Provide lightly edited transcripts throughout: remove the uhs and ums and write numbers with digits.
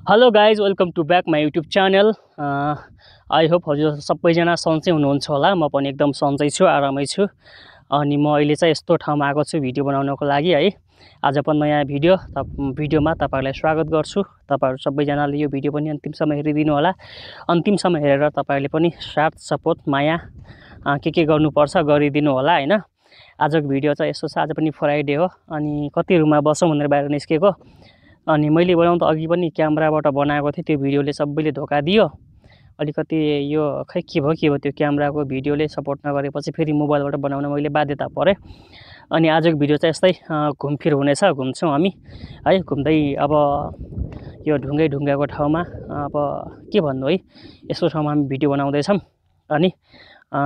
Hello guys welcome to back my YouTube channel. I hope हजुर सबैजना सन्चै हुनुहुन्छ होला। म पनि एकदम सन्चै छु, आरामै छु। अनि म अहिले चाहिँ यस्तो ठाउँमा आएको छु भिडियो बनाउनको लागि है। आज पनि नयाँ भिडियोमा तपाईँहरूलाई स्वागत गर्छु। तपाईँहरू सबैजनाले यो भिडियो पनि अन्तिमसम्म हेरिदिनु होला। अन्तिमसम्म हेरेर तपाईँहरूले पनि साथ सपोर्ट माया के गर्नुपर्छ गरिदिनु होला हैन। आजको भिडियो चाहिँ यस्तो छ, आज पनि फ्राइडे हो अनि कति रुममा बसौँ भनेर बाहिर निस्केको। अनि मैले बनाउँदा अघि पनि क्यामेराबाट बनाएको थिएँ, त्यो भिडियोले सबैले धोका दियो। अलिकति यो खै के भयो त्यो क्यामेराको भिडियोले सपोर्ट नगरेपछि फेरि मोबाइलबाट बनाउन मैले बाध्यता परेँ। अनि आजको भिडियो चाहिँ यस्तै घुमफिर हुनेछ, घुम्छौँ हामी है। घुम्दै अब यो ढुङ्गाको ठाउँमा अब के भन्नु है, यस्तो ठाउँमा हामी भिडियो बनाउँदैछौँ। अनि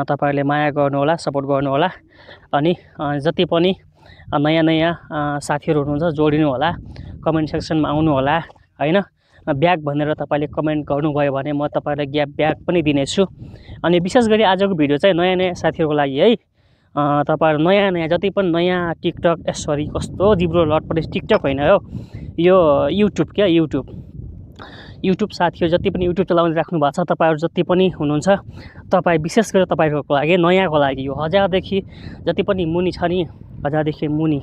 तपाईँहरूले माया गर्नुहोला, सपोर्ट गर्नुहोला। अनि जति पनि नयाँ साथीहरू हुनुहुन्छ जोडिनु होला, कमेन्ट सेक्सनमा आउनु होला हैन। ब्याग भनेर तपाईँले कमेन्ट गर्नुभयो भने म तपाईँलाई ब्याग पनि दिनेछु। अनि विशेष गरी आजको भिडियो चाहिँ नयाँ साथीहरूको लागि है। तपाईँहरू नयाँ जति पनि नयाँ टिकटक कस्तो जिब्रो लटपट टिकटक होइन हो, यो युट्युब साथीहरू जति पनि युट्युब चलाउने राख्नु भएको छ, तपाईँहरू जति पनि हुनुहुन्छ, तपाईँ विशेष गरी तपाईँहरूको लागि नयाँको लागि यो 1000देखि जति पनि मुनि छ नि, 1000देखि मुनि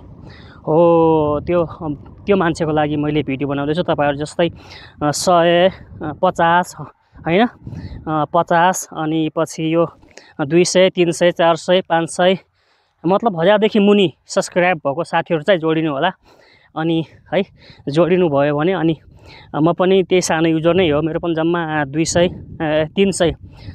हो त्यो मान्छेको लागि मैले भिडियो बनाउँदैछु। तपाईँहरू जस्तै 100 50 हैन, 50 अनि पछि यो 200 300 400 500 मतलब 1000देखि मुनि सब्सक्राइब भएको साथीहरू चाहिँ जोडिनु होला। अनि है जोडिनु भयो भने अनि म पनि त्यही सानो युजर नै हो, मेरो पनि जम्मा 200 300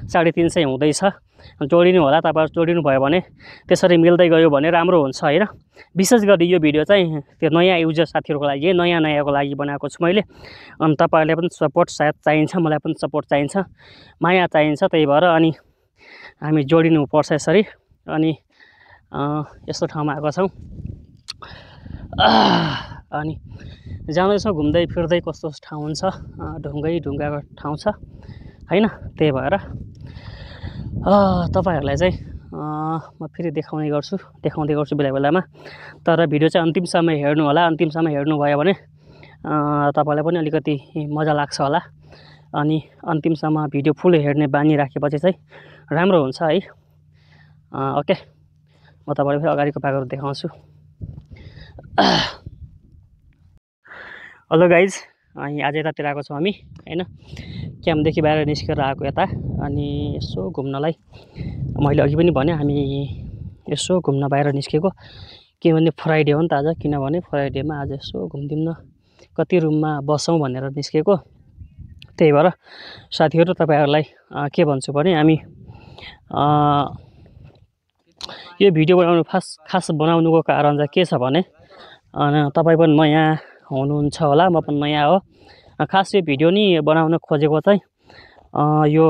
350 हुँदैछ। जोडिनु होला, तपाईँहरू जोडिनु भयो भने त्यसरी मिल्दै गयो भने राम्रो हुन्छ हैन। विशेष गरी यो भिडियो चाहिँ त्यो नयाँ युजर साथीहरूको लागि नयाँको लागि बनाएको छु मैले। अनि तपाईँहरूले पनि सपोर्ट सायद चाहिन्छ, मलाई पनि सपोर्ट चाहिन्छ, माया चाहिन्छ। त्यही भएर अनि हामी जोडिनु पर्छ यसरी। अनि यस्तो ठाउँमा आएको छौँ अनि जाँदैछौँ घुम्दै फिर्दै। कस्तो ठाउँ हुन्छ, ढुङ्गाको ठाउँ छ हैन। त्यही भएर तपाईँहरूलाई चाहिँ म फेरि देखाउँदै गर्छु बेला तर भिडियो चाहिँ अन्तिमसम्म हेर्नु होला। अन्तिमसम्म हेर्नुभयो भने तपाईँलाई पनि अलिकति मजा लाग्छ होला। अनि अन्तिमसम्म भिडियो फुल हेर्ने बानी राखेपछि चाहिँ राम्रो हुन्छ है। ओके, म तपाईँलाई फेरि अगाडिको भागहरू देखाउँछु। हेलो गाइज, आज यतातिर आएको छौँ हामी हैन। क्याम्पदेखि बाहिर निस्केर आएको यता। अनि यसो घुम्नलाई मैले अघि पनि भने हामी यसो घुम्न बाहिर निस्केको, किनभने फ्राइडे हो नि त आज। किनभने फ्राइडेमा आज यसो घुमिदिउँ न, कति रुममा बसौँ भनेर निस्केको। त्यही भएर साथीहरू तपाईँहरूलाई के भन्छु भने हामी यो भिडियो बनाउनु खास बनाउनुको कारण चाहिँ के छ भने तपाईँ पनि नयाँ हुनुहुन्छ होला, म पनि नयाँ हो। खास यो भिडियो नि बनाउन खोजेको चाहिँ यो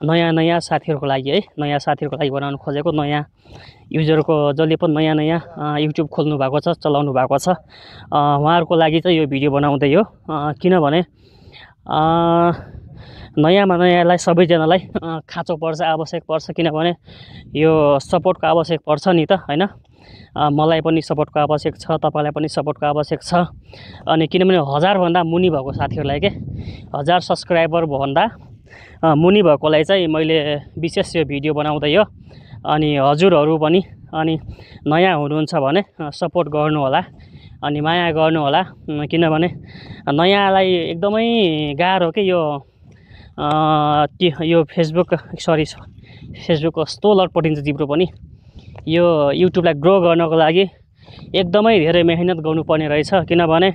नयाँ साथीहरूको लागि है, नयाँ साथीहरूको लागि बनाउन खोजेको। नयाँ युजरको जसले पनि नयाँ युट्युब खोल्नु भएको छ, चलाउनु भएको छ, उहाँहरूको लागि चाहिँ यो भिडियो बनाउँदै हो। किनभने नयाँलाई सबैजनालाई खाँचो पर्छ, आवश्यक पर्छ। किनभने यो सपोर्टको आवश्यक पर्छ नि त हैन। मलाई पनि सपोर्टको आवश्यक छ, तपाईँलाई पनि सपोर्टको आवश्यक छ। अनि किनभने 1000 भन्दा मुनि भएको साथीहरूलाई के 1000 सब्सक्राइबर भन्दा मुनि भएकोलाई चाहिँ मैले विशेष यो भिडियो बनाउँदै हो। अनि हजुरहरू पनि अनि नयाँ हुनुहुन्छ भने सपोर्ट गर्नु होला, अनि माया गर्नु होला। किनभने नयाँलाई एकदमै गाह्रो के यो फेसबुक कस्तो लटपटिन्छ जिब्रो पनि। यो युट्युबलाई ग्रो गर्नको लागि एकदमै धेरै मेहनत गर्नुपर्ने रहेछ। किनभने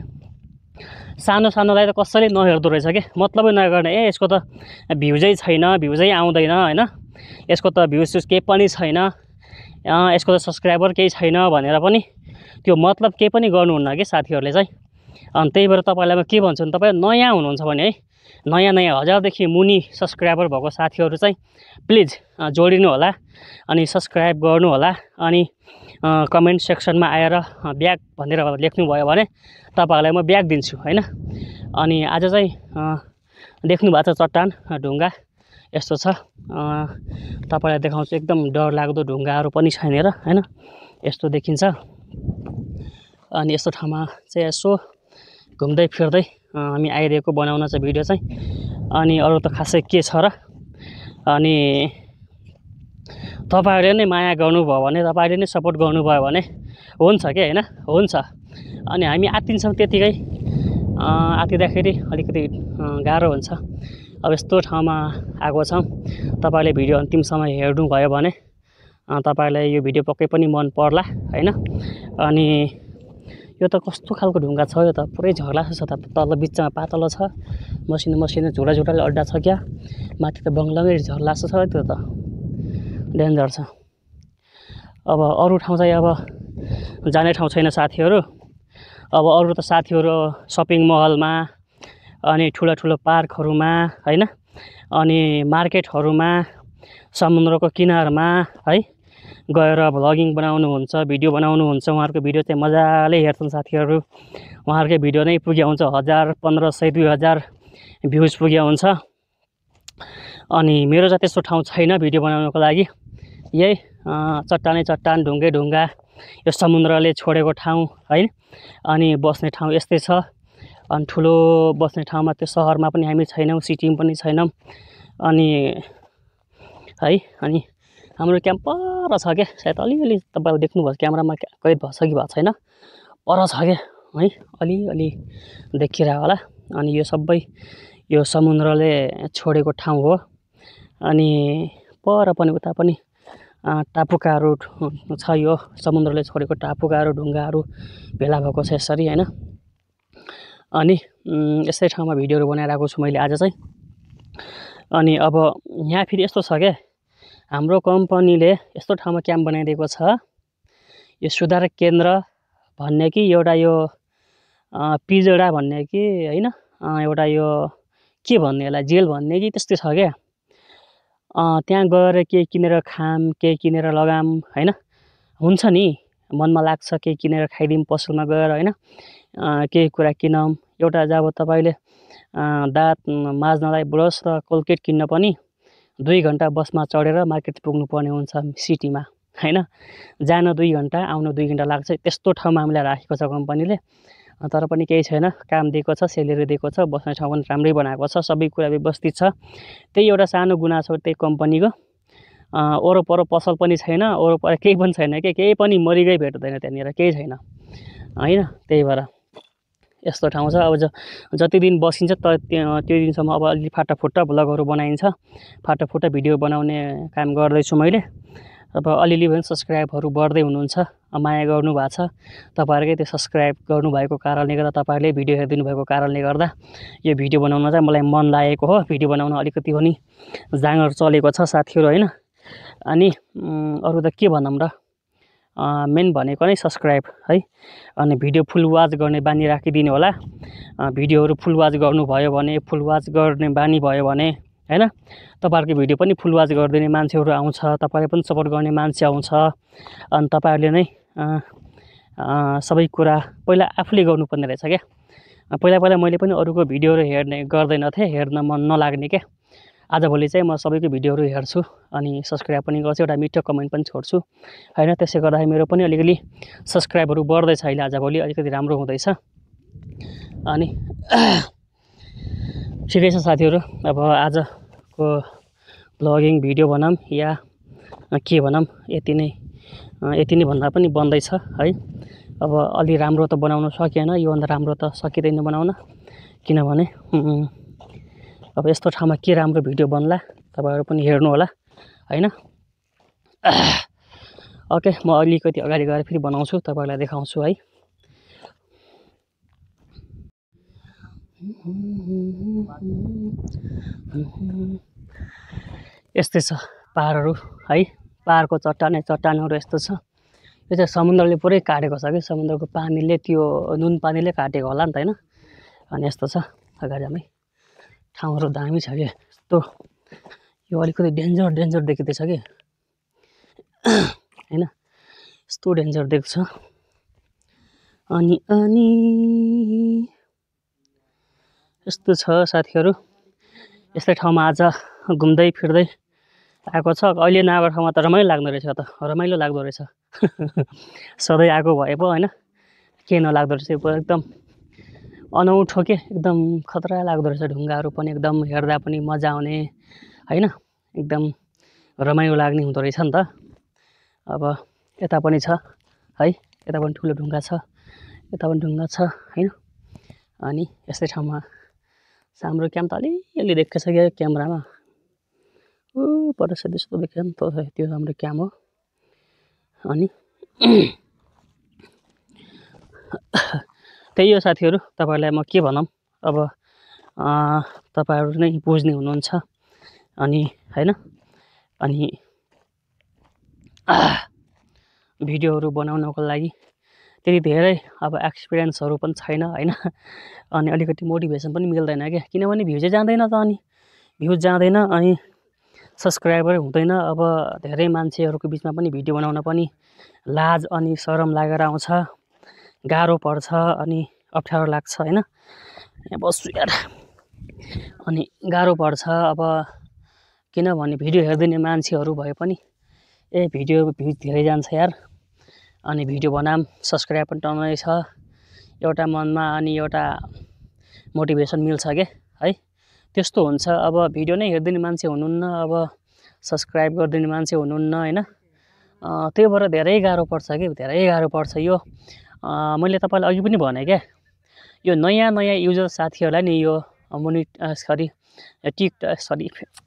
सानोलाई त कसैले नहेर्दो रहेछ के, मतलबै नगर्ने। यसको त भ्युजै छैन, भ्युजै आउँदैन हैन, यसको त भ्युज केही पनि छैन, यसको त सब्सक्राइबर केही छैन भनेर पनि त्यो मतलब केही पनि गर्नुहुन्न कि साथीहरूले चाहिँ। अनि त्यही भएर तपाईँलाई म के भन्छु भने, तपाईँ नयाँ हुनुहुन्छ भने है, नयाँ 1000देखि मुनि सब्सक्राइबर भएको साथीहरू चाहिँ प्लिज जोडिनु होला, अनि सब्सक्राइब गर्नु होला। अनि कमेन्ट सेक्सनमा आएर ब्याग भनेर लेख्नुभयो भने तपाईँहरूलाई म ब्याग दिन्छु हैन। अनि आज चाहिँ देख्नु भएको छ चट्टान ढुङ्गा यस्तो छ, तपाईँलाई देखाउँछु। एकदम डरलाग्दो ढुङ्गाहरू पनि छैन र हैन, यस्तो देखिन्छ। अनि यस्तो ठाउँमा चाहिँ यसो घुम्दै फिर्दै हामी आइरहेको बनाउन चाहिँ भिडियो चाहिँ। अनि अरू त खासै के छ र। अनि तपाईहरुले नै माया गर्नुभयो भने, तपाईहरुले नै सपोर्ट गर्नुभयो भने हुन्छ के हैन, हुन्छ। अनि हामी आत्तिन्छौँ त्यतिकै। आत्तिँदाखेरि अलिकति गाह्रो हुन्छ। अब यस्तो ठाउँमा आएको छौँ, तपाईले भिडियो अन्तिमसम्म हेर्नुभयो भने तपाईलाई यो भिडियो पक्कै पनि मन पर्ला हैन। अनि यो त कस्तो खालको ढुङ्गा छ, यो त पुरै झर्ला छ त। तल बिचमा पातलो छ, मसिनो मसिनो झुला झुलाले अड्डा छ क्या, माथि त बङ्गलामै झर्ला छ त्यो त, डेन्जर छ। अब अरू ठाउँ चाहिँ अब जाने ठाउँ छैन साथीहरू। अब अरू त साथीहरू सपिङ मलमा अनि ठुला ठुलो पार्कहरूमा हैन, अनि मार्केटहरूमा, समुद्रको किनारमा है गएर भ्लगिङ बनाउनुहुन्छ, भिडियो बनाउनुहुन्छ। उहाँहरूको भिडियो चाहिँ मजाले हेर्छन् साथीहरू। उहाँहरूकै भिडियो नै पुग्या हुन्छ 1000, 1500, 2000 भ्युज पुग्या हुन्छ। अनि मेरो चाहिँ त्यस्तो ठाउँ छैन भिडियो बनाउनको लागि। यही चट्टानै चट्टान, ढुङ्गै ढुङ्गा, यो समुद्रले छोडेको ठाउँ है। अनि बस्ने ठाउँ यस्तै छ। अनि ठुलो बस्ने ठाउँमा त्यो सहरमा पनि हामी छैनौँ, सिटीमा पनि छैनौँ। अनि है, अनि हाम्रो क्याम्प पर छ क्या, सायद अलिअलि तपाईँले देख्नुभयो क्यामेरामा कैद भएको छ कि भएको छैन, पर छ क्या है, अलिअलि देखिरह होला। अनि यो सबै यो समुद्रले छोडेको ठाउँ हो। अनि पर पनि उता पनि टापुकाहरू छ, यो समुद्रले छोडेको टापुकाहरू, ढुङ्गाहरू भेला भएको छ यसरी हैन। अनि यस्तै ठाउँमा भिडियोहरू बनाइरहेको छु मैले आज चाहिँ। अनि अब यहाँ फेरि यस्तो छ क्या, हाम्रो कम्पनीले यस्तो ठाउँमा क्याम्प बनाइदिएको छ, यो सुधार केन्द्र भन्ने कि एउटा यो पिजडा भन्ने कि हैन, एउटा यो के भन्ने यसलाई, जेल भन्ने कि त्यस्तै छ क्या। त्यहाँ गएर केही किनेर खाम, केही किनेर लगाम हैन, हुन्छ नि मनमा लाग्छ केही किनेर खाइदिउँ पसलमा गएर हैन, केही कुरा किनौँ। एउटा जब तपाईँले दाँत माझ्नलाई ब्रस र कोलगेट किन्न पनि 2 घन्टा बसमा चढेर मार्केट पुग्नुपर्ने हुन्छ सिटीमा हैन। जान 2 घन्टा, आउन 2 घन्टा लाग्छ। त्यस्तो ठाउँमा हामीलाई राखेको छ कम्पनीले। तर पनि केही छैन, काम दिएको छ, सेलेरी दिएको छ, बस्ने ठाउँ पनि राम्रै बनाएको छ, सबै कुरा व्यवस्थित छ। त्यही एउटा सानो गुनासो त्यही कम्पनीको। वरपर पसल पनि छैन, वरपर केही पनि छैन के, केही पनि मरिगै भेट्दैन त्यहाँनिर, केही छैन हैन। त्यही भएर यस्तो ठाउँ छ। अब जति दिन बसिन्छ त्यो दिनसम्म अब अलि फाटाफुट्टा भ्लगहरू बनाइन्छ, फाटाफुट्टा भिडियो बनाउने काम गर्दैछु मैले। अब अलिअलि पनि सब्सक्राइबहरू बढ्दै हुनुहुन्छ, माया गर्नुभएको छ। तपाईँहरूकै त्यो सब्सक्राइब गर्नुभएको कारणले गर्दा, तपाईँहरूले भिडियो हेरिदिनु भएको कारणले गर्दा यो भिडियो बनाउन चाहिँ मलाई मन लागेको हो। भिडियो बनाउन अलिकति पनि जाँगर चलेको छ साथीहरू हैन। अनि अरू त के भनौँ र, मेन भनेको नै सब्सक्राइब है। अनि भिडियो फुल वाच गर्ने बानी राखिदिनु होला। भिडियोहरू फुल वाच गर्नुभयो भने, फुल वाच गर्ने बानी भयो भने हैन, तपाईँहरूको भिडियो पनि फुल वाच गरिदिने मान्छेहरू आउँछ, तपाईँले पनि सपोर्ट गर्ने मान्छे आउँछ। अनि तपाईँहरूले नै सबै कुरा पहिला आफूले गर्नुपर्ने रहेछ क्या। पहिला मैले पनि अरूको भिडियोहरू गर्दैन थिएँ, हेर्न मन नलाग्ने क्या। आजभोलि चाहिँ म सबैको भिडियोहरू हेर्छु, अनि सब्सक्राइब पनि गर्छु, एउटा मिठो कमेन्ट पनि छोड्छु हैन। त्यसै गर्दाखेरि मेरो पनि अलिअलि सब्सक्राइबहरू बढ्दैछ अहिले, आजभोलि अलिकति राम्रो हुँदैछ। अनि ठिकै छ साथीहरू। अब आजको भ्लगिङ भिडियो भनौँ या के भनौँ, यति नै भन्दा पनि बन्दैछ है। अब अलि राम्रो त बनाउन सकिएन, योभन्दा राम्रो त सकिँदैन बनाउन, किनभने अब यस्तो ठाउँमा के राम्रो भिडियो बन्ला तपाईँहरू पनि हेर्नु होला हैन। ओके, म अलिकति अगाडि गएर फेरि बनाउँछु, तपाईँहरूलाई देखाउँछु है। यस्तै छ पहाडहरू है, पहाडको चट्टानहरू यस्तो छ। यो चाहिँ समुद्रले पुरै काटेको छ कि, समुद्रको पानीले, त्यो नुन पानीले काटेको होला नि त हैन। अनि यस्तो छ अगाडिमै ठाउँहरू दामी छ कि। यस्तो यो अलिकति डेन्जर देखिँदैछ कि हैन, यस्तो डेन्जर देख्छ। अनि यस्तो छ साथीहरू। यस्तै ठाउँमा आज घुम्दै फिर्दै आएको छ। अहिले नआएको ठाउँमा त रमाइलो लाग्दो रहेछ, त रमाइलो लाग्दो रहेछ। सधैँ आएको भए पो हैन के नलाग्दो रहेछ, एकदम अनौठो के एकदम खतरा लाग्दो रहेछ ढुङ्गाहरू पनि एकदम हेर्दा पनि मजा आउने हैन एकदम रमाइलो लाग्ने हुँदो रहेछ नि त अब यता पनि छ है यता पनि ठुलो ढुङ्गा छ यता पनि ढुङ्गा छ हैन अनि यस्तै ठाउँमा हाम्रो क्याम्प त अलिअलि देखेछ क्या क्यामेरामा परस त्यस्तो देख्यो नि त त्यो हाम्रो क्याम्प हो अनि त्यही हो साथीहरू तपाईहरुलाई म के भनौं अब तपाईहरु नै बुझ्ने हुनुहुन्छ अनि हैन अनि भिडियोहरु बनाउनको लागि त्यति धेरै अब एक्सपिरियन्सहरु पनि छैन हैन अनि अलिकति मोटिभेसन पनि मिल्दैन के किनभने भ्यू चाहिँ जाँदैन त अनि भ्यू जाँदैन अनि सब्स्क्राइबर हुँदैन अब धेरै मान्छेहरुको बीचमा पनि भिडियो बनाउन पनि लाज अनि शरम लागेर आउँछ गाह्रो पर्छ अनि अप्ठ्यारो लाग्छ हैन यहाँ बस्छु यार अनि गाह्रो पर्छ अब किनभने भिडियो हेर्दिने मान्छेहरु भए पनि भिडियो भ्यू धेरै जान्छ यार अनि भिडियो बनाम सब्स्क्राइब पनि टन्नै छ एउटा मनमा अनि एउटा मोटिभेसन मिल्छ के है त्यस्तो हुन्छ अब भिडियो नै हेर्दिने मान्छे हुनुहुन्न अब सब्स्क्राइब गर्दिने मान्छे हुनुहुन्न हैन त्यही भएर धेरै गाह्रो पर्छ के धेरै गाह्रो पर्छ यो मैले तपाईलाई अघि पनि भने के यो नयाँ युजर साथीहरुलाई नि यो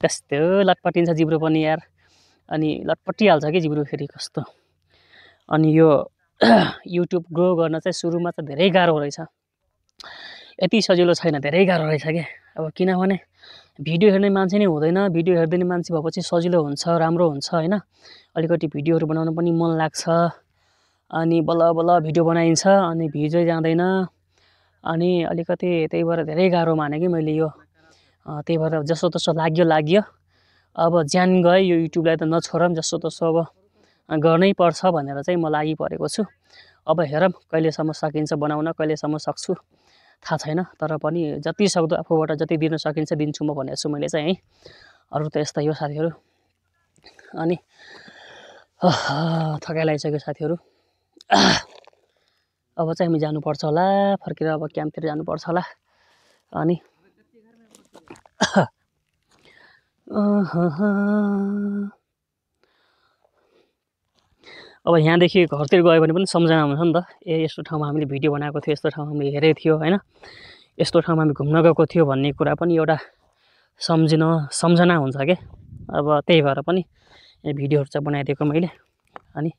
कस्तो लटपटिन्छ जिब्रो पनि यार अनि लटपटिहाल्छ के जिब्रो फेरि कस्तो अनि यो युट्युब ग्रो गर्न चाहिँ सुरुमा चाहिँ धेरै गाह्रो रहेछ यति सजिलो छैन धेरै गाह्रो रहेछ के अब किनभने भिडियो हेर्ने मान्छे नै हुँदैन भिडियो हेर्दिने मान्छे भएपछि सजिलो हुन्छ राम्रो हुन्छ हैन अलिकति भिडियोहरु बनाउन पनि मन लाग्छ अनि बल्ल बल्ल भिडियो बनाइन्छ अनि भ्यू चाहिँ जाँदैन अनि अलिकति त्यही भएर धेरै गाह्रो माने कि मैले यो त्यही भएर जसो तसो लाग्यो अब ज्यान गए यो युट्युबलाई त नछोडम जसो तसो अब गर्नै पर्छ भनेर चाहिँ म लागि परेको छु अब हेरम कहिलेसम्म सकिन्छ बनाउन कहिलेसम्म सक्छु थाहा छैन तर पनि जति सक्दो आफूबाट जति दिन सकिन्छ दिन्छु म भनेको छु मैले चाहिँ है अरु त यस्तै हो साथीहरु अनि थकाइ लागिसक्यो साथीहरु अब चाहिँ हामी जानुपर्छ होला फर्केर अब क्याम्पतिर जानुपर्छ होला अनि अब यहाँदेखि घरतिर गयो भने पनि सम्झना हुन्छ नि त यस्तो ठाउँमा हामीले भिडियो बनाएको थियो यस्तो ठाउँमा हामीले हेरेको थियो हैन यस्तो ठाउँमा हामी घुम्न गएको थियो भन्ने कुरा पनि एउटा सम्झना हुन्छ के अब त्यही भएर पनि भिडियोहरु चाहिँ बनाइदिएको मैले अनि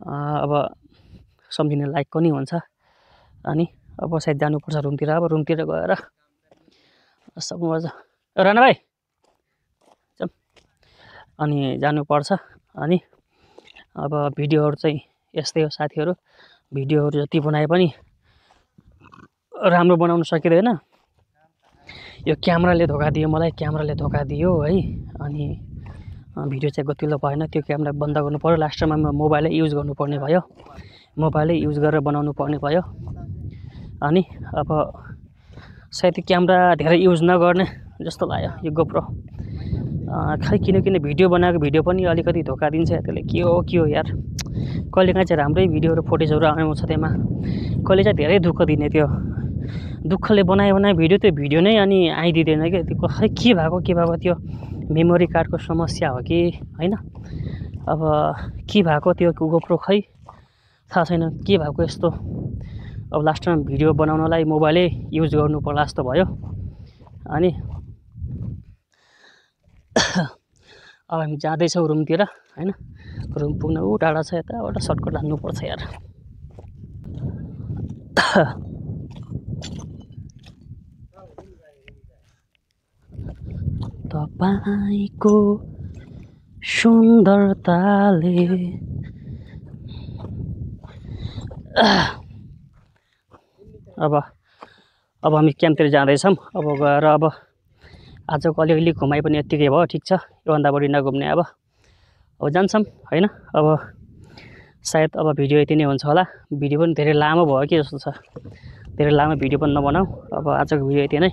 अब सम्झिने लायक पनि हुन्छ अनि अब सायद जानुपर्छ रुमतिर अब रुमतिर गएर सक्नुपर्छ राणा भाइ अनि जानुपर्छ अनि अब भिडियोहरु चाहिँ यस्तै हो साथीहरु भिडियोहरु जति बनाए पनि राम्रो बनाउन सकिदैन यो क्यामेराले धोका दियो मलाई क्यामेराले धोका दियो है अनि भिडियो चाहिँ गतिलो भएन त्यो क्यामेरा बन्द गर्नु पर्यो लास्टमा मोबाइलै युज गर्नुपर्ने भयो मोबाइलै युज गरेर बनाउनु पर्ने भयो अनि अब सायद क्यामेरा धेरै युज नगर्ने जस्तो लाग्यो यो गोप्रो खै किन भिडियो बनाएको भिडियो पनि अलिकति धोका दिन्छ त्यसले के हो यार कहिलेकाहीँ चाहिँ राम्रै भिडियोहरु फुटेजहरु आउँछ त्यसमा कहिले चाहिँ धेरै दुःख दिने त्यो दुःखले बनाए भिडियो त्यो भिडियो नै अनि आइदिदैन के त्यो खै के भएको त्यो मेमोरी कार्डको समस्या हो कि हैन अब के भएको त्यो गोप्रो खै थाहा छैन के भएको यस्तो अब लास्टमा भिडियो बनाउनलाई मोबाइलै युज गर्नु पर्ला जस्तो भयो अनि अब हामी जाँदैछौँ रुमतिर हैन रुम पुग्न टाढा छ यताबाट सर्टकट हान्नुपर्छ यार तपाईको सुन्दरताले अब हामी क्याम्पतिर जाँदैछौँ अब गएर अब आजको अलिअलि घुमाइ पनि यतिकै भयो ठिक छ योभन्दा बढी नघुम्ने अब जान्छौँ हैन अब सायद अब भिडियो यति नै हुन्छ होला भिडियो पनि धेरै लामो भयो कि जस्तो छ धेरै लामो भिडियो पनि नबनाऊ अब आजको भिडियो यति नै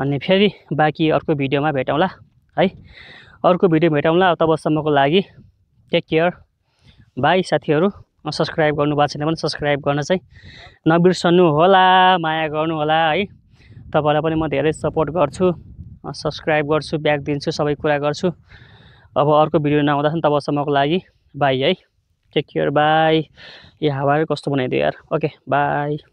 अनि फेरि बाँकी अर्को भिडियोमा भेटौँला है अर्को भिडियो भेटौँला तबसम्मको लागि टेक केयर बाइ साथीहरु सब्सक्राइब गर्नुभएको छैन भने सब्सक्राइब गर्न चाहिँ नबिर्सनु होला, माया गर्नु होला है। तपाईँलाई पनि म धेरै सपोर्ट गर्छु, सब्सक्राइब गर्छु, ब्याक दिन्छु, सबै कुरा गर्छु। अब अर्को भिडियो नआउँदाखेरि तबसम्मको लागि बाई है, टेक केयर, बाई। यो हावाहरू कस्तो बनाइदियो यार। Okay by.